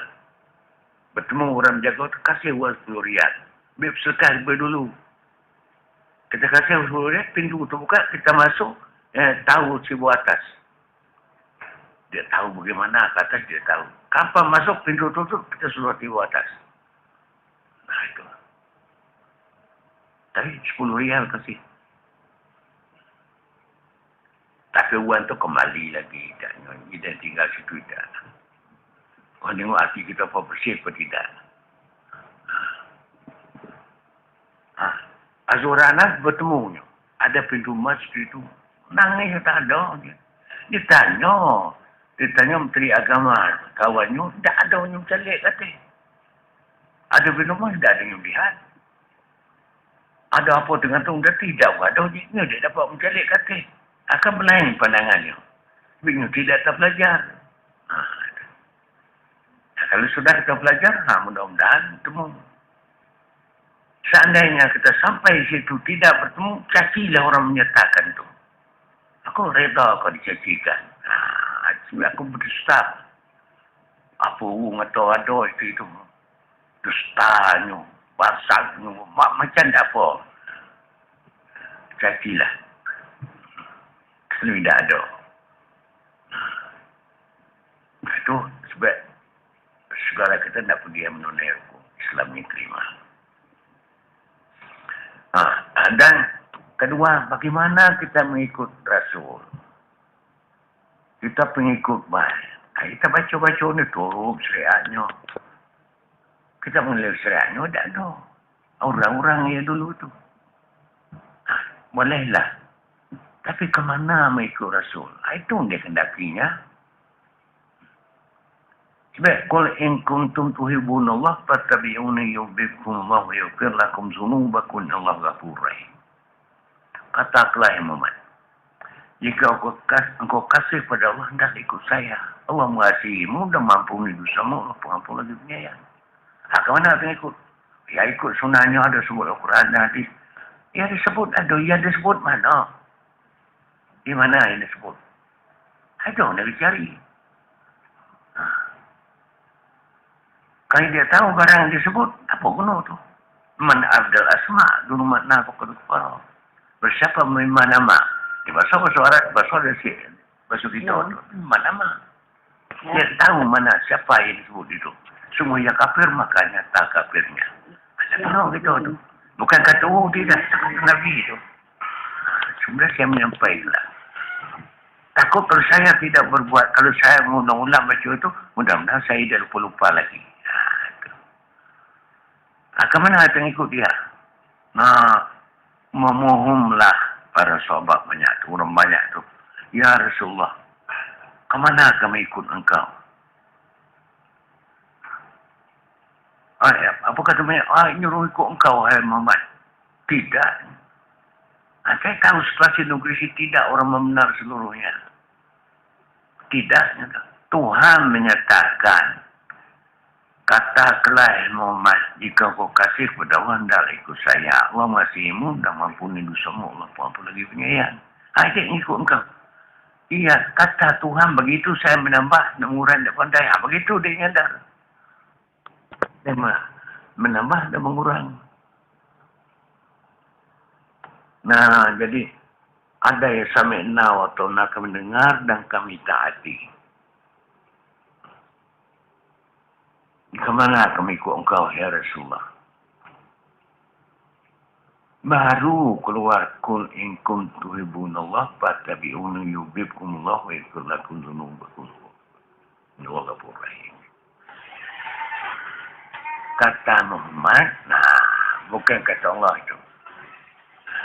Bertemu orang jaga itu kasih uang 10 rial. Biar sekali dulu. Kita kasih 10 rial, pintu itu buka, kita masuk, tahu cibu atas. Dia tahu bagaimana ke atas, dia tahu. Kapan masuk pintu tutup, kita suruh tiba atas. Nah itu. Tapi 10 rial kasih. Tapi uang tu kembali lagi. Dan tinggal situ tidak. Kau tengok hati kita apa bersih atau tidak. Azurana bertemu. Ada pintu masjid itu. Nangis tak ada. Dia tanya Menteri Agama. Kawannya, tak ada orang yang calik kata. Ada pintu masjid, tak ada yang lihat. Ada apa dengan tu? Dia tidak ada ojeknya. Dia dapat mencalik kata. Akan berlain pandangannya. Bingung tidak terpelajar. Kalau sudah kita belajar, mudah-mudahan temu. Seandainya kita sampai situ tidak bertemu, cacilah orang menyatakan tu. Aku reda kau dicacikan. Aku berdusta. Apa orang atau ada itu. Dustanya, basahnya, macam apa. Cacilah. Kalau tidak ada. Itu sebab segala kita tidak pergi menunai hukum. Islam ini terima. Dan kedua, bagaimana kita mengikut Rasul? Kita pengikut baik. Kita baca-baca ni turun syariatnya. Kita menilai syariatnya, tak ada. Orang-orang yang dulu tu. Bolehlah. Tapi ke mana mengikut Rasul? Itu dia kendakinya. Sebab, Qul in kuntum tuhibbunallah fattabi'uni yuhibbukumullah wa yaghfir lakum dzunubakum innallaha ghafurur rahim. Katakanlah Muhammad, jika engkau kasih pada Allah, hendak ikut saya. Allah mengasihimu dan mengampuni dosamu, Allah pengampun lagi penyayang. Ke mana kita ikut? Ya ikut sunnahnya, ada sebut Al-Quran dan hadis. Ya disebut ada, ya disebut mana? Di mana yang disebut? Ada, nak cari. Kalau dia tahu barang yang disebut, apa guna tu? Man abdal asma' dulu makna pokok kepala. Bersiapa memang nama? Di bahasa Arab, bahasa kita tu. Nama. Dia tahu mana siapa yang disebut itu. Semua yang kafir, maka nyata kafirnya. Ada orang gitu tu. Bukan kata, tidak. Seperti Nabi itu. Sebenarnya saya menyampaikan. Takut kalau saya tidak berbuat, kalau saya mengulang baca itu, mudah-mudahan saya tidak lupa-lupa lagi. Kemana kita ikut dia? Memohonlah para sahabat banyak tu, orang banyak tu. Ya Rasulullah, kemana kami ikut engkau? Apa kata banyak? Nyuruh ikut engkau, hai Muhammad. Tidak. Saya tahu situasi negeri ini tidak orang membenar seluruhnya. Tidak. Tuhan menyatakan, katakanlah Muhammad, jika kau kasih kepada Allah, hendaklah ikut saya. Allah mengasihimu dan mengampuni dosamu. Allah pengampun lagi penyayang. Saya ikut engkau. Iya, kata Tuhan begitu saya menambah, mengurangi dan pandai. Begitu dia nyadar. Dia menambah dan mengurangi. Nah, jadi ada yang sami'na atau nak kami dengar dan kami taati. Kemana kami ikut engkau, ya Rasulullah? Baru keluar, Qul in kuntum tuhibbunallah fattabi'uni yuhibbukumullah wa yaghfir lakum dzunubakum. Innallaha ghafurur rahim. Kata Muhammad, bukan kata Allah itu.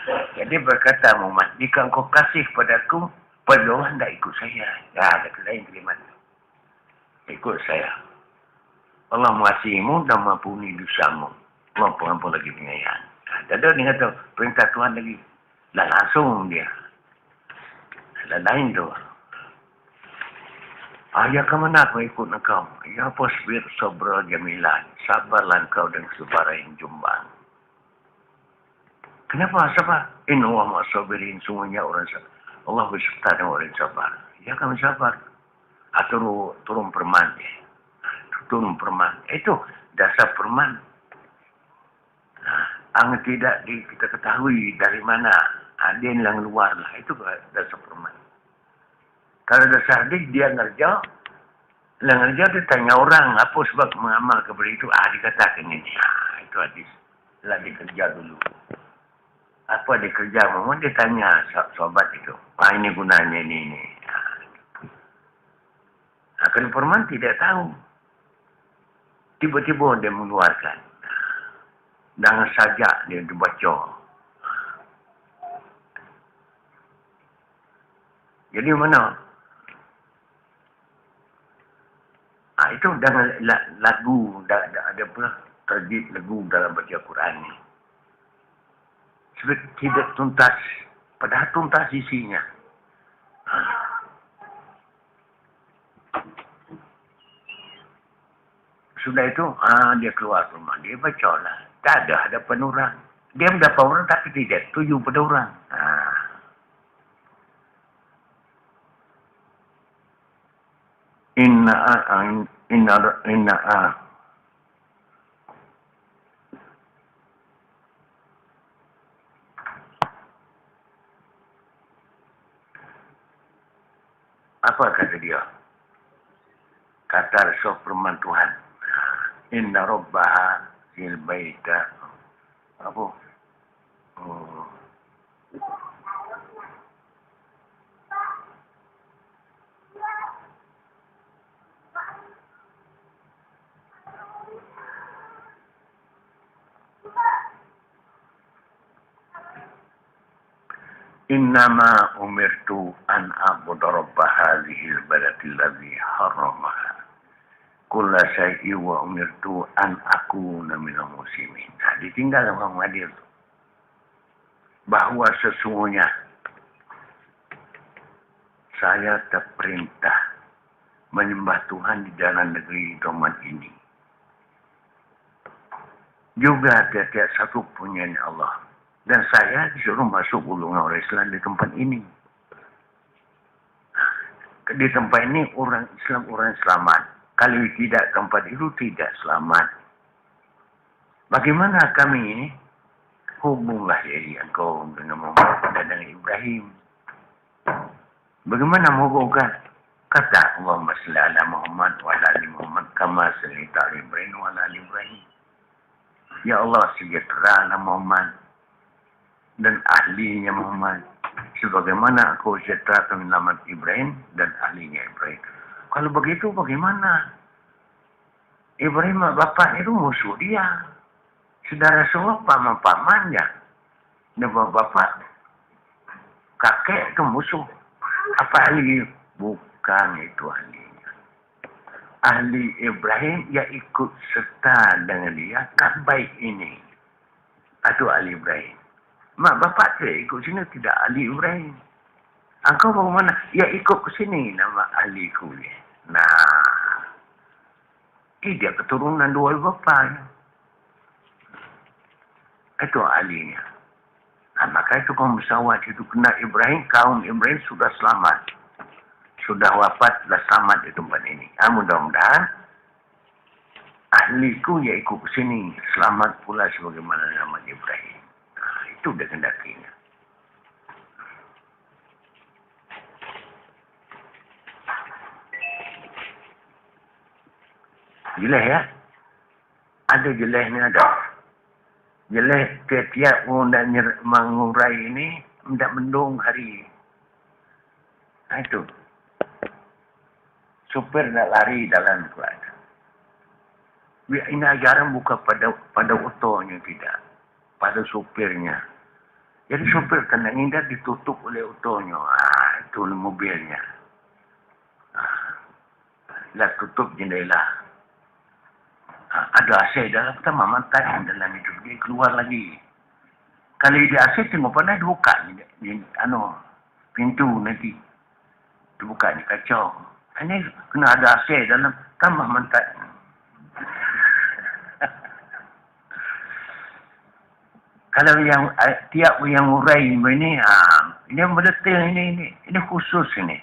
Jadi berkata Muhammad, jika engkau kasih padaku, pada Allah tidak ikut saya. Ada lain terima. Ikut saya. Allah mengasihimu dan mengampuni dosamu. Allah pengampun lagi penyayang. Ada dia kata, perintah Tuhan lagi. Langsung dia. Lain tu. Ya ke mana aku ikut engkau? Ya pasbir sabra jamilan. Sabarlah engkau dengan sabar yang jumbang. Kenapa sabar? Inna wa ma'asabirin. Semuanya orang sabar. Allah berserta dengan orang sabar. Ya kami sabar. Turun perman. Turun perman. Itu dasar perman. Ang tidak kita ketahui dari mana. Dia yang luar lah. Itu dasar perman. Kalau ada sardik, dia ngerja. Ngerja, dia tanya orang, apa sebab mengamal kepada itu? Dikatakan ini. Itu hadis. Lah dikerja dulu. Apa dikerja? Memang dia tanya sahabat itu. Ini gunanya ini. Akan Firman tidak tahu. Tiba-tiba dia mengeluarkan. Dengan saja dia dibaca. Jadi mana? Itu dengan lagu, ada pula terjid lagu dalam baca Quran ni. Sebab tidak tuntas, padahal tuntas isinya. Sudah itu, dia keluar rumah, dia baca lah. Tak ada penurang. Dia mendapat orang tapi tidak tuju pada orang. Apa kata dia? Kata Rasul Firman Tuhan. Inna rabbaha fil baita. Apa? Innama umirtu an a'budu rabba hadhil balati alladhi harramaha kulla syai'i wa umirtu an akuna minal muslimin. Ditinggal orang hadir bahawa sesungguhnya saya terperintah menyembah Tuhan di dalam negeri Roman ini. Juga tiap-tiap satu punya Allah. Dan saya disuruh masuk golongan orang Islam di tempat ini. Di tempat ini orang Islam selamat. Kalau tidak tempat itu tidak selamat. Bagaimana kami ini? Hubunglah jadi engkau dengan Muhammad dan dengan Ibrahim. Bagaimana menghubungkan? Kata Allahumma salli ala Muhammad wa ala ali Muhammad kama sallaita ala Ibrahim wa ala ali Ibrahim. Ya Allah, sejahtera Muhammad dan ahlinya Muhammad. Sebagaimana aku sejahtera menyelamat Ibrahim dan ahlinya Ibrahim. Kalau begitu bagaimana? Ibrahim bapaknya itu musuh dia. Saudara semua paman-pamannya. Dan bapak kakek itu musuh. Apa ahli? Bukan itu ahlinya. Ahli Ibrahim ya ikut serta dengan dia kan baik ini. Itu ahli Ibrahim. Mak bapak saya ikut sini tidak ahli Ibrahim. Engkau bagaimana? Ya ikut ke sini nama ahli kuliah. Nah, dia keturunan dua bapaknya. Itu ahlinya. Maka itu kaum bersawat itu kena Ibrahim, kaum Ibrahim sudah selamat. Sudah wafat, sudah selamat di tempat ini. Mudah-mudahan ahliku ya ikut ke sini. Selamat pula sebagaimana nama Ibrahim. Itu udah kendakinya. Jeleh ya. Ada jeleh ni ada. Jeleh tiap-tiap nak mengurai ini tidak mendung hari. Itu. Supir nak lari dalam keadaan. Ini ajaran bukan pada otonya tidak. Pada supirnya. Jadi supir kena hindar ditutup oleh otonya. Itu mobilnya. Lah tutup jendela. Ada AC dalam pertama mantan dalam itu. Dia keluar lagi. Kalau dia AC tengok pada dibuka. Pintu nanti. Dibuka ni kacau. Ini kena ada AC dalam tambah mantan. Kalau yang tiap yang urai ini, ini mendetail ini khusus ini.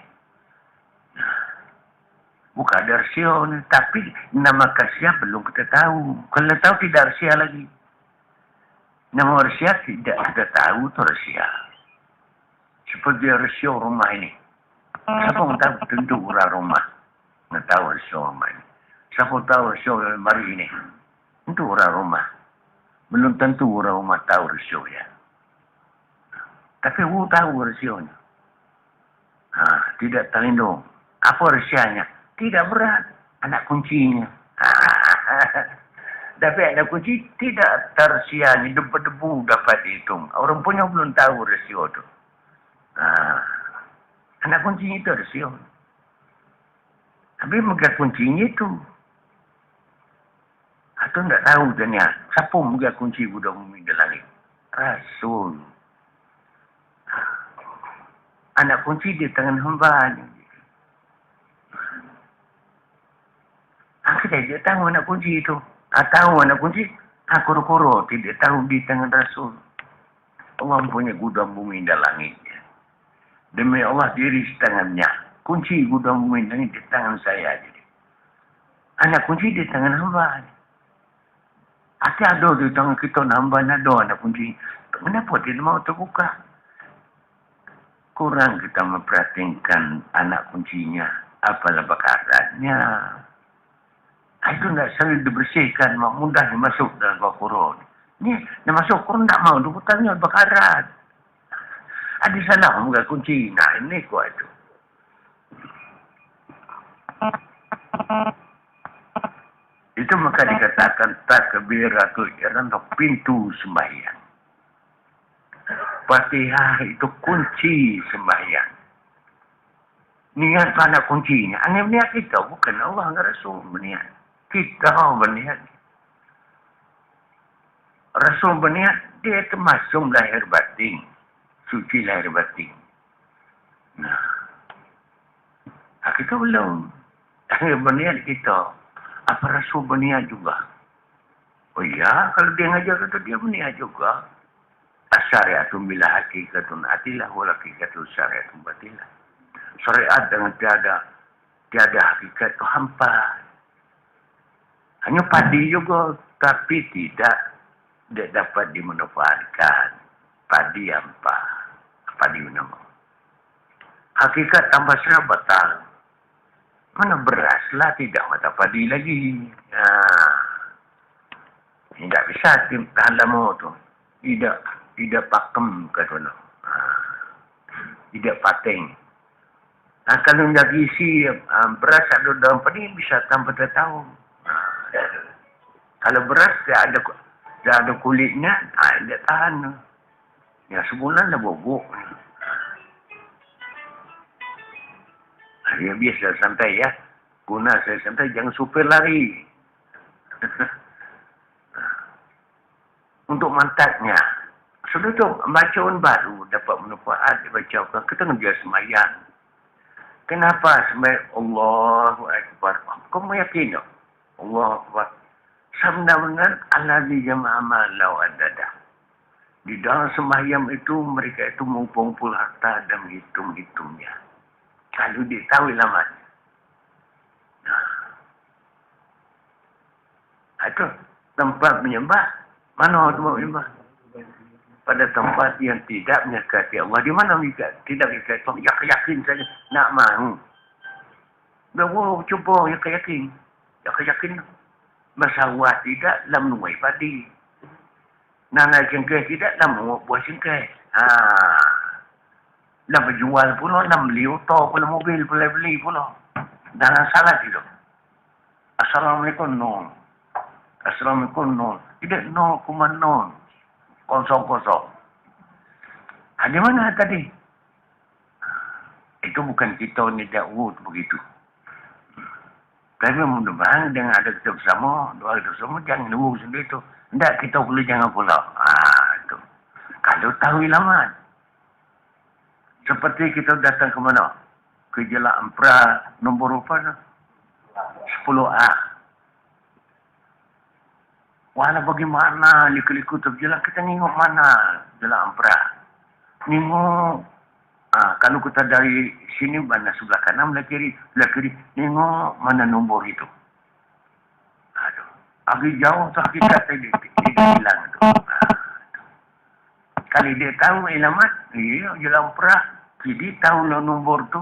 Bukan ada rahsia ni, tapi nama rahsia belum kita tahu. Kalau tahu tidak rahsia lagi. Nama rahsia tidak kita tahu tu rahsia. Seperti rahsia rumah ini. Siapa yang tahu tentu orang rumah. Nggak tahu rasio ini. Siapa tahu rasio baru ini. Tentu orang rumah. Belum tentu orang rumah tahu rasio ya. Tapi tahu rasionya. Tidak terlindung. Apa rahsianya? Tidak berat. Anak kuncinya. Tapi anak kunci tidak tersiani. Debu-debu dapat dihitung. Orang punya belum tahu rasio itu. Anak kuncinya itu rasio. Tapi megang kuncinya itu. Atau tidak tahu dunia. Siapa megang kunci budak bumi di langit? Rasul. Anak kunci di tangan hamba. Kita tidak tahu anak kunci itu. Tahu anak kunci. Koro-koro tidak tahu di tangan Rasul. Allah punya gudang bumi di langitnya. Demi Allah diri di tangannya. Kunci gudang bumi ini di tangan saya. Jadi. Anak kunci di tangan hamba. Ada di tangan kita hamba ada anak kunci. Kenapa tidak mau terbuka? Kurang kita memperhatikan anak kuncinya. Apalah bakarannya. Itu tidak selalu dibersihkan. Mudah masuk dalam Al-Quran. Ini masuk Al-Quran tidak mau. Dukutannya bakaran. Ada sana muka kunci. Nah ini kok itu. Itu maka dikatakan takbiratul ihram atau pintu sembahyang. Fatihah itu kunci sembahyang. Niat mana kuncinya? Niat kita bukan Allah dan Rasul berniat. Kita berniat. Rasul berniat dia termasuk lahir batin. Suci lahir batin. Nah. Kita belum. Berniat kita. Apa Rasul berniat juga? Oh iya, kalau dia ngajar kata dia berniat juga. Asyariatun bila hakikatun atilah wal hakikatun syariatun batilah. Syariat dengan tiada hakikat itu hampa. Hanya padi juga, tapi tidak dapat dimanfaatkan. Padi hampa. Padi nama. Hakikat tambah serah batal. Mana beras lah, tidak mata padi lagi. Tidak bisa tahan lama tu. Tidak pakem kata no. Tidak pateng. Kalau nak isi beras ada dalam padi bisa tanpa tahu. Kalau beras dia ada kulitnya, dia tahan. Ya sebulan dah bobok. Ya biasa santai ya. Guna saya santai, jangan supir lari. Untuk mantatnya. Sudah tu bacaan baru dapat manfaat dibacakan. Kita ngejar semayang. Kenapa semayang Allahu Akbar? Kamu yakin tak? Allahu Akbar. Sebenarnya alladzi jama'a malau adada. Di dalam sembahyang itu mereka itu mengumpul harta dan hitung-hitungnya. Kalau dia tahu lamanya. Itu tempat menyembah. Mana tempat menyembah? Pada tempat yang tidak menyekati Allah. Di mana mereka tidak menyekati Allah? Yakin saja. Nak mahu. Bawa cuba yakin. Yakin. Bersawah tidak dalam menuai padi. Nana cengkeh tidak dalam buah cengkeh. Dah berjual pula, dah beli auto pula, mobil pula beli pula. Dalam salah itu. Assalamualaikum, no. Assalamualaikum, no. Tidak, no, kuman, no. Kosong-kosong. Di mana tadi? Itu bukan kita ni Daud begitu. Tapi mudah-mudahan dengan ada kita bersama, doa kita bersama, jangan nunggu sendiri tu. Tidak, kita perlu jangan pula. Itu. Kalau tahu ilaman. Seperti kita datang ke mana? Ke Jalan Ampera nombor berapa? 10A. Walau bagaimana liku-liku terjalan, kita tengok mana Jalan Ampera. Tengok. Kalau kita dari sini, mana sebelah kanan, sebelah kiri. Tengok mana nombor itu. Aduh. Agak jauh tu hakikat tadi. Dia hilang tu. Kalau dia tahu ilamat, Jalan Ampera. Jadi tahun lo nombor tu,